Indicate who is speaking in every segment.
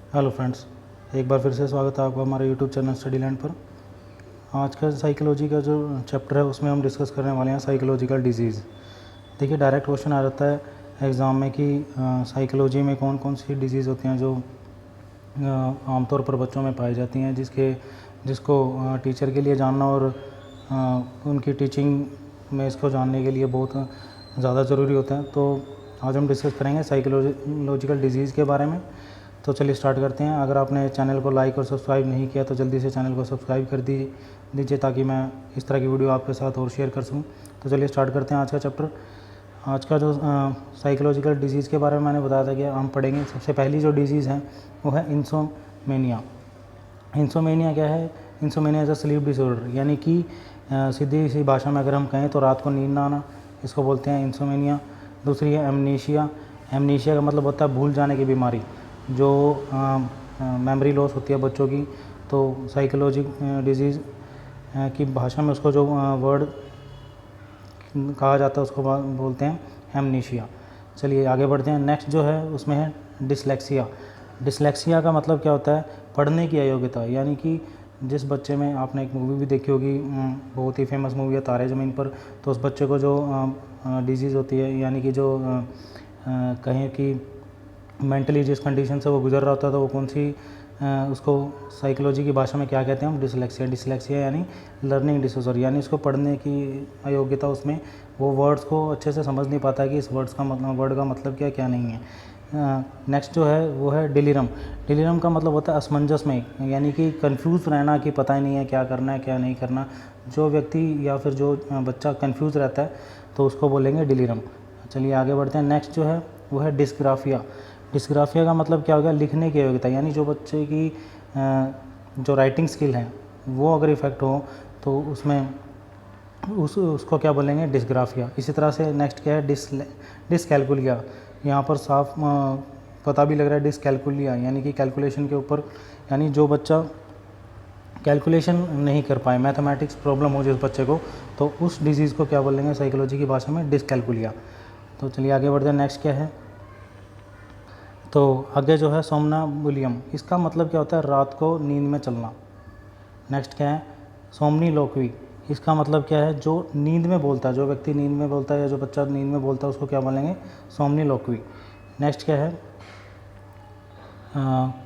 Speaker 1: Hello friends, एक बार फिर से स्वागत है आपका हमारे यूट्यूब चैनल स्टडी लैंड पर। आज का साइकोलॉजी का जो चैप्टर है उसमें हम डिस्कस करने वाले हैं साइकोलॉजिकल डिजीज़। देखिए, डायरेक्ट क्वेश्चन आ जाता है एग्ज़ाम में कि साइकोलॉजी में कौन कौन सी डिजीज़ होती हैं जो आमतौर पर बच्चों में पाई जाती हैं, जिसको टीचर के लिए जानना और उनकी टीचिंग में इसको जानने के लिए बहुत ज़्यादा ज़रूरी होता है। तो आज हम डिस्कस करेंगे साइकोलॉजिकल डिजीज़ के बारे में। तो चलिए स्टार्ट करते हैं। अगर आपने चैनल को लाइक और सब्सक्राइब नहीं किया तो जल्दी से चैनल को सब्सक्राइब कर दीजिए ताकि मैं इस तरह की वीडियो आपके साथ और शेयर कर सकूं। तो चलिए स्टार्ट करते हैं आज का चैप्टर। आज का जो साइकोलॉजिकल डिजीज़ के बारे में मैंने बताया था कि हम पढ़ेंगे। सबसे पहली जो डिजीज़ है वो है इंसोमेनिया। इंसोमेनिया क्या है? Insomnia is a slip disorder, यानी कि सीधी सी भाषा में अगर हम कहें तो रात को नींद ना आना, इसको बोलते हैं इंसोमेनिया। दूसरी है एमनीशिया। एमनीशिया का मतलब होता है भूल जाने की बीमारी, जो मेमोरी लॉस होती है बच्चों की। तो साइकोलॉजी डिजीज़ की भाषा में उसको जो वर्ड कहा जाता है उसको बोलते हैं एमनीशिया। चलिए आगे बढ़ते हैं। नेक्स्ट जो है उसमें है डिसलेक्सिया। डिसलेक्सिया का मतलब क्या होता है? पढ़ने की अयोग्यता, यानी कि जिस बच्चे में, आपने एक मूवी भी देखी होगी, बहुत ही फेमस मूवी है तारे ज़मीन पर। तो उस बच्चे को जो डिजीज़ होती है, यानी कि जो कहें कि मेंटली जिस कंडीशन से वो गुजर रहा होता है, तो वो कौन सी उसको साइकोलॉजी की भाषा में क्या कहते हैं हम? डिसलेक्सिया। डिसलेक्सिया यानी लर्निंग डिसऑर्डर, यानी उसको पढ़ने की अयोग्यता, उसमें वो वर्ड्स को अच्छे से समझ नहीं पाता है कि इस वर्ड का मतलब क्या नहीं है। नेक्स्ट जो है वो है डिलीरम। डिलीरम का मतलब होता है असमंजस में, यानी कि कंफ्यूज रहना कि पता ही नहीं है क्या करना है क्या नहीं करना। जो व्यक्ति या फिर जो बच्चा कंफ्यूज रहता है तो उसको बोलेंगे डिलीरम। चलिए आगे बढ़ते हैं। नेक्स्ट जो है वो है डिस्ग्राफिया। डिस्ग्राफिया का मतलब क्या हो गया? लिखने की अयोग्यता, यानी जो बच्चे की जो राइटिंग स्किल है वो अगर इफ़ेक्ट हो तो उसमें उसको क्या बोलेंगे? डिस्ग्राफिया। इसी तरह से नेक्स्ट क्या है? डिसकैलकुलिया। यहाँ पर साफ पता भी लग रहा है डिसकैलकुलिया, यानी कि कैलकुलेशन के ऊपर, यानी जो बच्चा कैलकुलेशन नहीं कर पाए, मैथमेटिक्स प्रॉब्लम हो जिस बच्चे को, तो उस डिजीज़ को क्या बोलेंगे साइकोलॉजी की भाषा में? डिसकैलकुलिया। तो चलिए आगे बढ़ते हैं। नेक्स्ट क्या है? तो आगे जो है सोमनाबुलियम। इसका मतलब क्या होता है? रात को नींद में चलना। नेक्स्ट क्या है? सोमनीलोक्वी। इसका मतलब क्या है? जो नींद में बोलता है, जो व्यक्ति नींद में बोलता है या जो बच्चा नींद में बोलता है उसको क्या बोलेंगे? सोमनीलोक्वी। नेक्स्ट क्या है?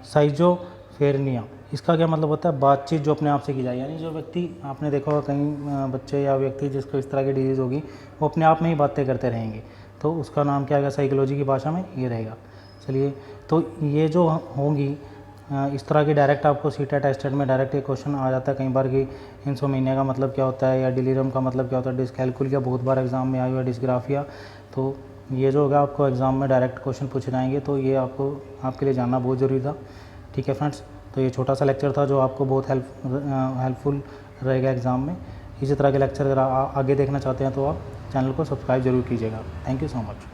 Speaker 1: साइजोफ्रेनिया। इसका क्या मतलब होता है? बातचीत जो अपने आप से की जाए, यानी जो व्यक्ति, आपने देखा होगा कई बच्चे या व्यक्ति जिसको इस तरह की डिजीज़ होगी वो अपने आप में ही बातें करते रहेंगे, तो उसका नाम क्या आएगा साइकोलॉजी की भाषा में? ये रहेगा। चलिए, तो ये जो होंगी इस तरह की डायरेक्ट आपको सीटेट टेस्टेड में डायरेक्ट ये क्वेश्चन आ जाता है कई बार कि इंसोमेनिया का मतलब क्या होता है या डिलीरियम का मतलब क्या होता है। डिसकैलकुलिया बहुत बार एग्जाम में आया हुआ है, डिस्ग्राफिया। तो ये जो होगा आपको एग्ज़ाम में डायरेक्ट क्वेश्चन पूछे जाएंगे, तो ये आपके लिए जानना बहुत ज़रूरी था। ठीक है फ्रेंड्स, तो ये छोटा सा लेक्चर था जो आपको बहुत हेल्पफुल रहेगा एग्ज़ाम में। इसी तरह के लेक्चर अगर आगे देखना चाहते हैं तो आप चैनल को सब्सक्राइब जरूर कीजिएगा। Thank you so much.